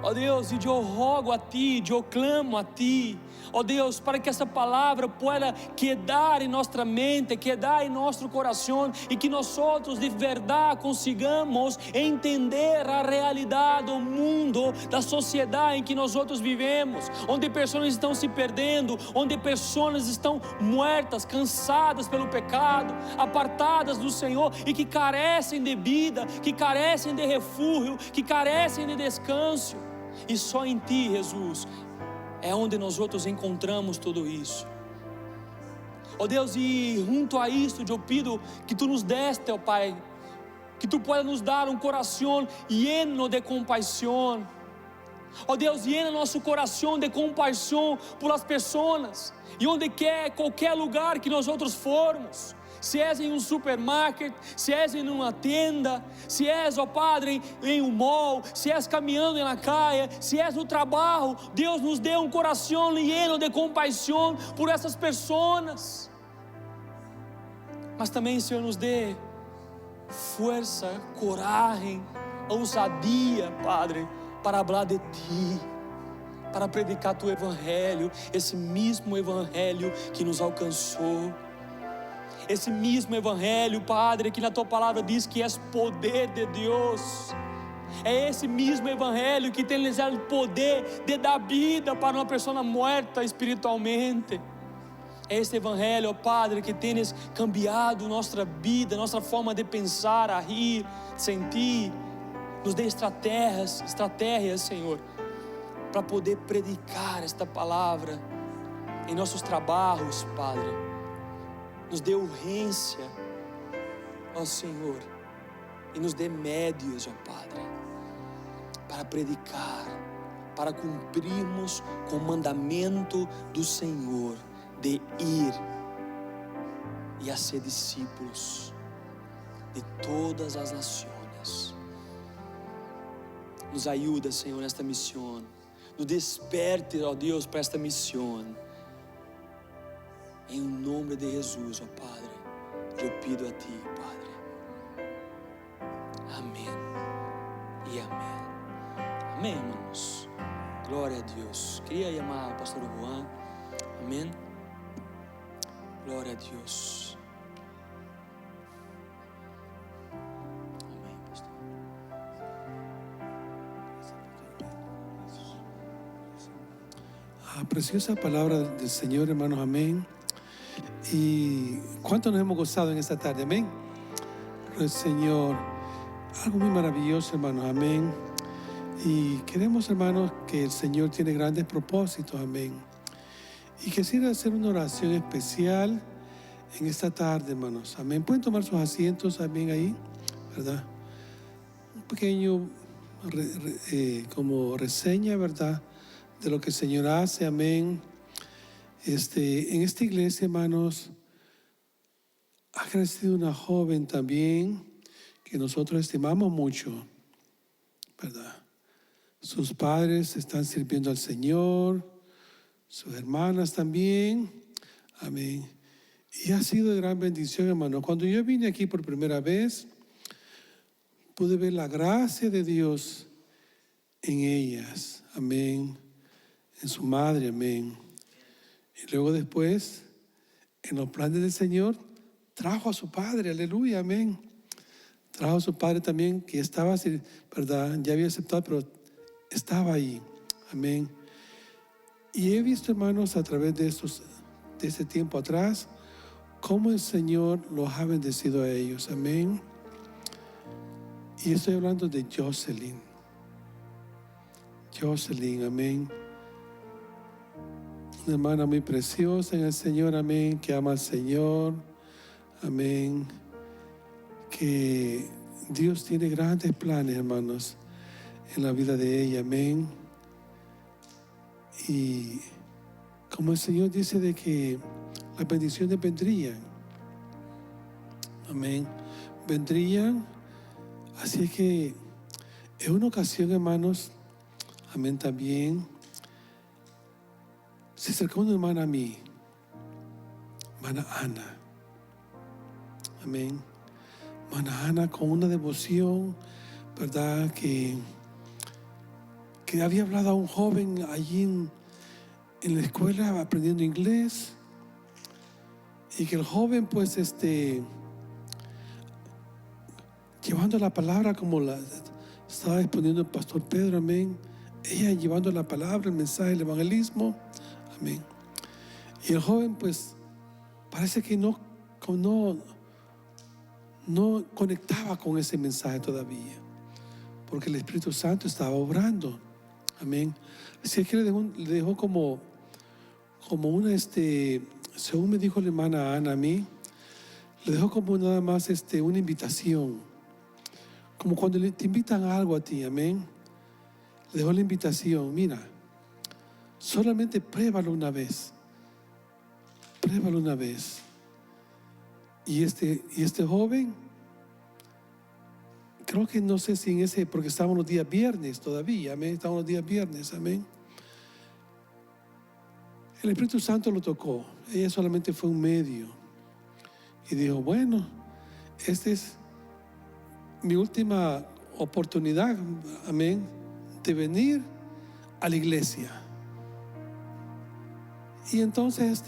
Ó Deus, e eu rogo a Ti, eu clamo a Ti, ó Deus, para que essa palavra possa quedar em nossa mente, quedar em nosso coração, e que nós outros de verdade consigamos entender a realidade do mundo, da sociedade em que nós outros vivemos, onde pessoas estão se perdendo, onde pessoas estão mortas, cansadas pelo pecado, apartadas do Senhor, e que carecem de vida, que carecem de refúgio, que carecem de descanso. E só em Ti, Jesus, é onde nós outros encontramos tudo isso. Ó Deus, e junto a isso eu pido que Tu nos deste, ó Pai, que Tu puedas nos dar um coração lleno de compaixão. Ó Deus, llena nosso coração de compaixão por as pessoas, e onde quer, qualquer lugar que nós outros formos, se és em um supermarket, se és em uma tenda, se és, ó Padre, em um mall, se és caminhando na calle, se és no trabalho, Deus nos dê um coração lleno de compaixão por essas pessoas. Mas também, Senhor, nos dê força, coragem, ousadia, Padre, para hablar de ti, para predicar tu evangelho, esse mesmo evangelho que nos alcançou, esse mesmo evangelho, Padre, que na tua palavra diz que és poder de Deus. É esse mesmo evangelho que tem o poder de dar vida para uma pessoa morta espiritualmente. É esse evangelho, Padre, que tem cambiado nossa vida, nossa forma de pensar, agir, sentir. Nos dê estratégias, Senhor, para poder predicar esta palavra em nossos trabalhos, Padre. Nos dê urgência, ó Senhor, e nos dê médios, ó Padre, para predicar, para cumprirmos com o mandamento do Senhor de ir e a ser discípulos de todas as nações. Nos ajuda, Senhor, nesta missão. Nos desperte, ó Deus, para esta missão. Em nome de Jesus, ó Padre, eu pido a Ti, Padre. Amém e amém. Amém, irmãos. Glória a Deus. Queria chamar o pastor Juan. Amém. Glória a Deus. Amém, pastor. Preciosa palabra del Señor, hermanos, amén. Y cuánto nos hemos gozado en esta tarde, amén. El Señor, algo muy maravilloso, hermanos, amén. Y queremos, hermanos, que el Señor tiene grandes propósitos, amén. Y quisiera hacer una oración especial en esta tarde, hermanos, amén. Pueden tomar sus asientos, amén, ahí, ¿verdad? Un pequeño como reseña, ¿verdad?, de lo que el Señor hace, amén. En esta iglesia, hermanos, ha crecido una joven también que nosotros estimamos mucho, ¿verdad? Sus padres están sirviendo al Señor, sus hermanas también, amén. Y ha sido de gran bendición, hermano. Cuando yo vine aquí por primera vez, pude ver la gracia de Dios en ellas, amén, en su madre, amén. Y luego después, en los planes del Señor, trajo a su padre, aleluya, amén. Trajo a su padre también, que estaba, ¿verdad?, ya había aceptado, pero estaba ahí, amén. Y he visto, hermanos, a través de este tiempo atrás, cómo el Señor los ha bendecido a ellos, amén. Y estoy hablando de Jocelyn, amén. Una hermana muy preciosa en el Señor, amén, que ama al Señor, amén. Que Dios tiene grandes planes, hermanos, en la vida de ella, amén. Y como el Señor dice de que las bendiciones vendrían, amén, vendrían. Así es que en una ocasión, hermanos, amén, también se acercó una hermana a mí, hermana Ana, amén. Hermana Ana, con una devoción, ¿verdad?, que había hablado a un joven allí en la escuela aprendiendo inglés, y que el joven pues llevando la palabra como la estaba exponiendo el pastor Pedro, amén, ella llevando la palabra, el mensaje, el evangelismo, amén. Y el joven pues parece que no conectaba con ese mensaje todavía, porque el Espíritu Santo estaba obrando, amén. Así es que le dejó como una, según me dijo la hermana Ana a mí, le dejó como nada más una invitación, como cuando te invitan a algo a ti, amén. Le dejó la invitación, mira, solamente pruébalo una vez. Y este joven, creo que no sé si en ese, porque estábamos los días viernes todavía, amén, estábamos los días viernes, amén. El Espíritu Santo lo tocó, ella solamente fue un medio. Y dijo, bueno, esta es mi última oportunidad, amén, de venir a la iglesia. Y entonces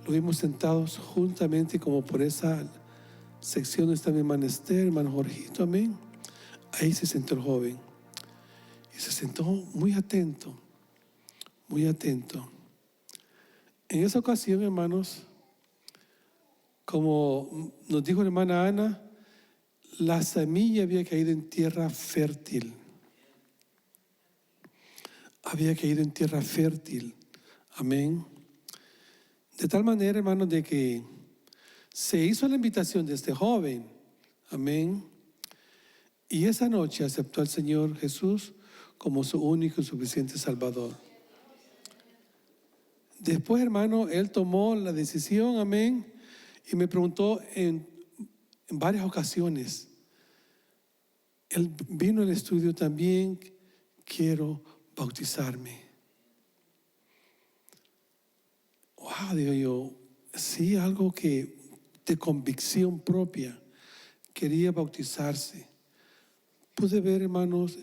lo vimos sentados juntamente como por esa sección está mi hermano Esther, hermano Jorgito, amén. Ahí se sentó el joven y se sentó muy atento, muy atento. En esa ocasión, hermanos, como nos dijo la hermana Ana, la semilla había caído en tierra fértil. Había caído en tierra fértil. Amén. De tal manera, hermanos, de que se hizo la invitación de este joven. Amén. Y esa noche aceptó al Señor Jesús como su único y suficiente Salvador. Después, hermano, él tomó la decisión, amén, y me preguntó en varias ocasiones. Él vino al estudio también, quiero bautizarme. Wow, digo yo, sí, algo que de convicción propia, quería bautizarse. Pude ver, hermanos,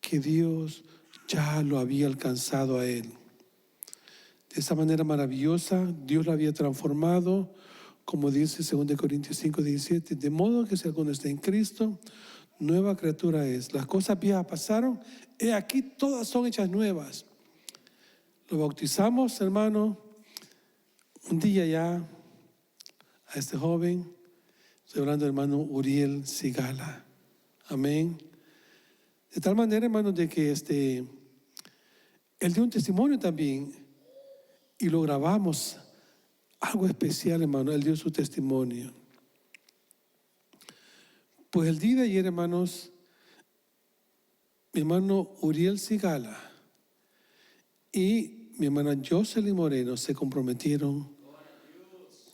que Dios ya lo había alcanzado a él. De esa manera maravillosa, Dios lo había transformado, como dice 2 Corintios 5:17, de modo que si alguno está en Cristo, nueva criatura es. Las cosas viejas pasaron, he aquí todas son hechas nuevas. Lo bautizamos, hermano, un día ya a este joven, estoy hablando del hermano Uriel Sigala. Amén. De tal manera, hermano, de que él dio un testimonio también y lo grabamos. Algo especial, hermano, él dio su testimonio. Pues el día de ayer, hermanos, mi hermano Uriel Sigala y mi hermana Jocelyn Moreno se comprometieron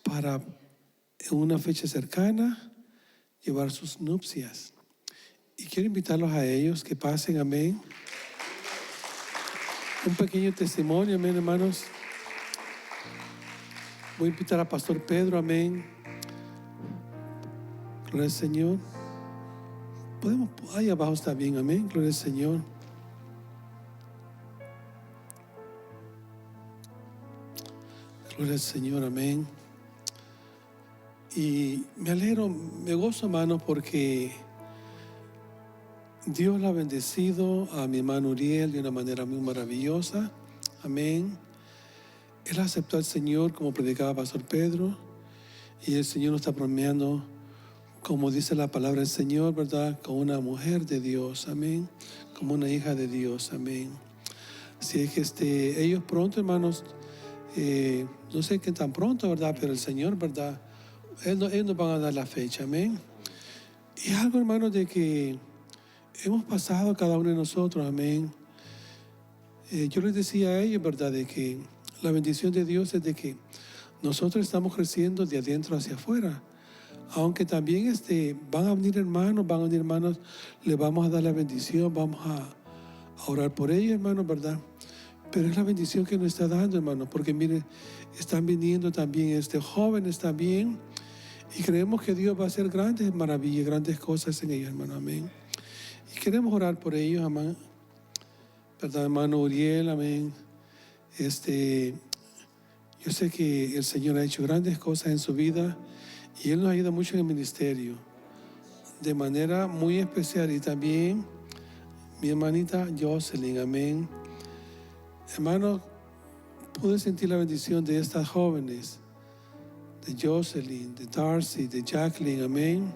para en una fecha cercana llevar sus nupcias. Y quiero invitarlos a ellos que pasen, amén. Un pequeño testimonio, amén, hermanos. Voy a invitar a Pastor Pedro, amén. Gloria al Señor. Podemos, ahí abajo está bien, amén. Gloria al Señor. Gloria al Señor, amén. Y me alegro, me gozo, hermano, porque Dios la ha bendecido a mi hermano Uriel de una manera muy maravillosa. Amén. Él aceptó al Señor como predicaba Pastor Pedro. Y el Señor nos está premiando, como dice la palabra del Señor, ¿verdad? Como una mujer de Dios. Amén. Como una hija de Dios. Amén. Así es que ellos pronto, hermanos, no sé qué tan pronto, ¿verdad? Pero el Señor, ¿verdad? Ellos nos van a dar la fecha. Amén. Y algo, hermanos, de que hemos pasado cada uno de nosotros, amén. Yo les decía a ellos, ¿verdad?, de que la bendición de Dios es de que nosotros estamos creciendo de adentro hacia afuera. Aunque también van a venir hermanos, les vamos a dar la bendición, vamos a orar por ellos, hermanos, ¿verdad? Pero es la bendición que nos está dando, hermanos, porque miren, están viniendo también jóvenes también, y creemos que Dios va a hacer grandes maravillas, grandes cosas en ellos, hermano, amén. Y queremos orar por ellos, amén. ¿Verdad, hermano Uriel? Amén. Yo sé que el Señor ha hecho grandes cosas en su vida y Él nos ayuda mucho en el ministerio, de manera muy especial. Y también mi hermanita Jocelyn, amén. Hermano, pude sentir la bendición de estas jóvenes, de Jocelyn, de Darcy, de Jacqueline, amén.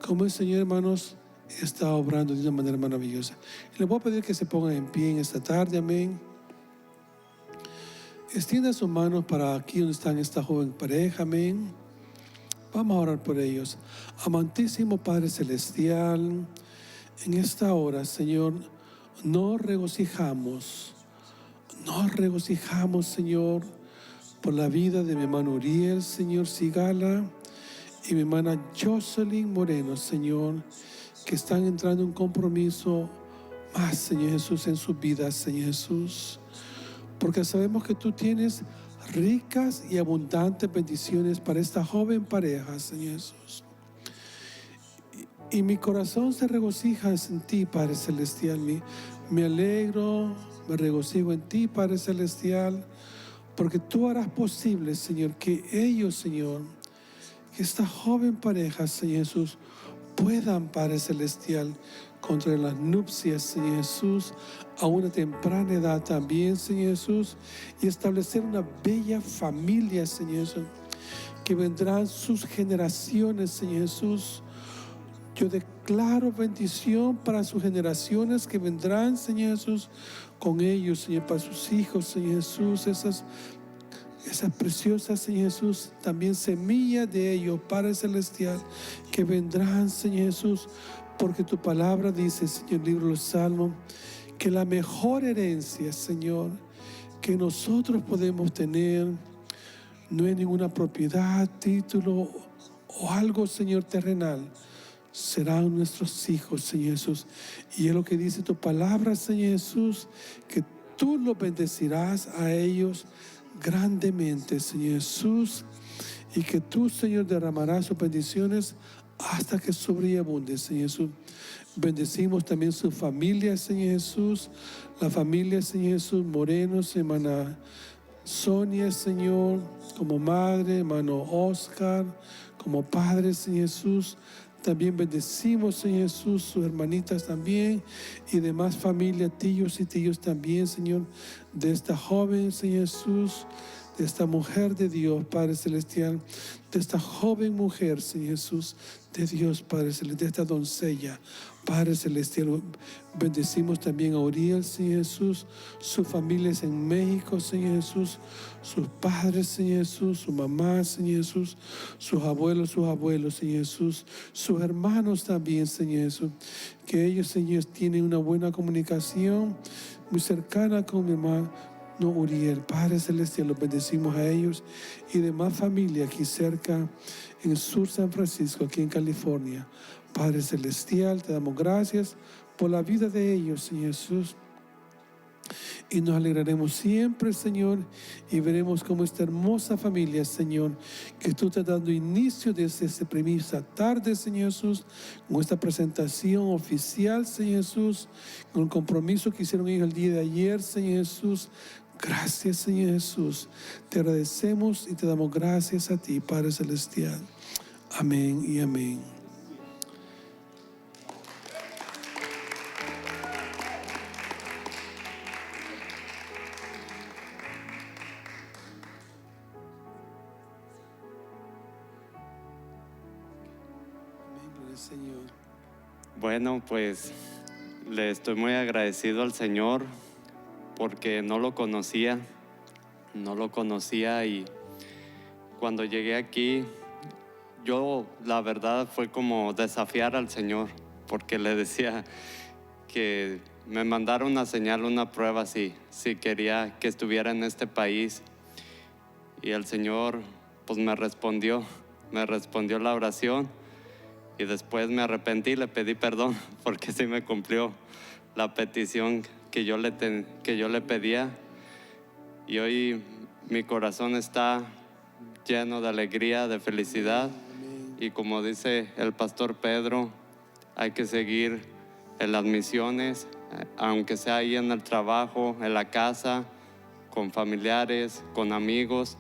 Como el Señor, hermanos, está obrando de una manera maravillosa. Y les voy a pedir que se pongan en pie en esta tarde, amén. Extiendan sus manos para aquí donde están esta joven pareja, amén. Vamos a orar por ellos. Amantísimo Padre Celestial, en esta hora, Señor, nos regocijamos, Señor, por la vida de mi hermano Uriel, Señor Sigala, y mi hermana Jocelyn Moreno, Señor, que están entrando en un compromiso más, Señor Jesús, en sus vidas, Señor Jesús, porque sabemos que tú tienes ricas y abundantes bendiciones para esta joven pareja, Señor Jesús. Y mi corazón se regocija en ti, Padre Celestial. Me alegro, me regocijo en ti, Padre Celestial, porque tú harás posible, Señor, que ellos, Señor, que esta joven pareja, Señor Jesús, puedan, Padre Celestial, contraer las nupcias, Señor Jesús, a una temprana edad también, Señor Jesús, y establecer una bella familia, Señor Jesús, que vendrán sus generaciones, Señor Jesús. Yo declaro bendición para sus generaciones que vendrán, Señor Jesús, con ellos, Señor, para sus hijos, Señor Jesús, esas preciosas, Señor Jesús, también semillas de ellos, Padre Celestial, que vendrán, Señor Jesús, porque tu palabra dice, Señor, libro de los Salmos, que la mejor herencia, Señor, que nosotros podemos tener, no es ninguna propiedad, título o algo, Señor, terrenal. Serán nuestros hijos, Señor Jesús. Y es lo que dice tu palabra, Señor Jesús, que tú los bendecirás a ellos grandemente, Señor Jesús, y que tú, Señor, derramarás sus bendiciones hasta que sobreabunde, Señor Jesús. Bendecimos también su familia, Señor Jesús, la familia, Señor Jesús, Moreno, hermana Sonia, Señor, como madre, hermano Oscar, como padre, Señor Jesús. También bendecimos, Señor Jesús, sus hermanitas también y demás familia, tíos y tíos también, Señor, de esta joven, Señor Jesús, de esta mujer de Dios, Padre Celestial, de esta joven mujer, Señor Jesús, de Dios, Padre Celestial, de esta doncella, Padre Celestial. Bendecimos también a Uriel, Señor Jesús, sus familias en México, Señor Jesús, sus padres, Señor Jesús, su mamá, Señor Jesús, sus abuelos, Señor Jesús, sus hermanos también, Señor Jesús, que ellos, Señor, tienen una buena comunicación muy cercana con mi hermano Uriel, Padre Celestial. Los bendecimos a ellos y demás familia aquí cerca en el sur San Francisco, aquí en California. Padre Celestial, te damos gracias por la vida de ellos, Señor Jesús. Y nos alegraremos siempre, Señor, y veremos cómo esta hermosa familia, Señor, que tú estás dando inicio desde esta premisa tarde, Señor Jesús, con esta presentación oficial, Señor Jesús, con el compromiso que hicieron ellos el día de ayer, Señor Jesús. Gracias, Señor Jesús. Te agradecemos y te damos gracias a ti, Padre Celestial. Amén y amén. Señor. Bueno, pues le estoy muy agradecido al Señor porque no lo conocía y cuando llegué aquí, yo la verdad fue como desafiar al Señor, porque le decía que me mandara una señal, una prueba si quería que estuviera en este país, y el Señor pues me respondió la oración. Y después me arrepentí, le pedí perdón porque sí me cumplió la petición que yo le pedía. Y hoy mi corazón está lleno de alegría, de felicidad. Y como dice el pastor Pedro, hay que seguir en las misiones, aunque sea ahí en el trabajo, en la casa, con familiares, con amigos,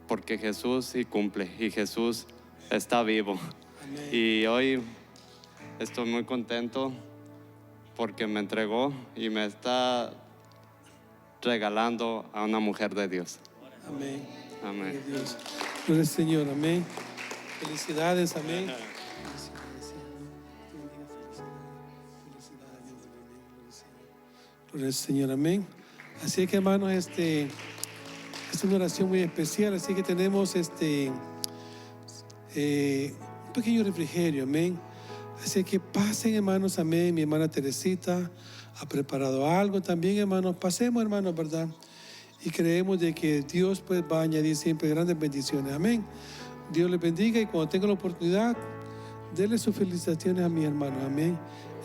porque Jesús sí cumple y Jesús está vivo. Y hoy estoy muy contento porque me entregó y me está regalando a una mujer de Dios. Amén. Amén. Gloria al Señor, amén. Felicidades, amén. Gloria al Señor, amén. Así que, hermanos, es una oración muy especial, así que tenemos un pequeño refrigerio, amén. Así que pasen, hermanos, amén. Mi hermana Teresita ha preparado algo también, hermanos. Pasemos, hermanos, ¿verdad? Y creemos de que Dios pues va a añadir siempre grandes bendiciones, amén. Dios les bendiga y cuando tenga la oportunidad, denle sus felicitaciones a mi hermano, amén.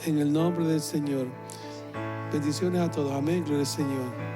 En el nombre del Señor. Bendiciones a todos, amén. Gloria al Señor.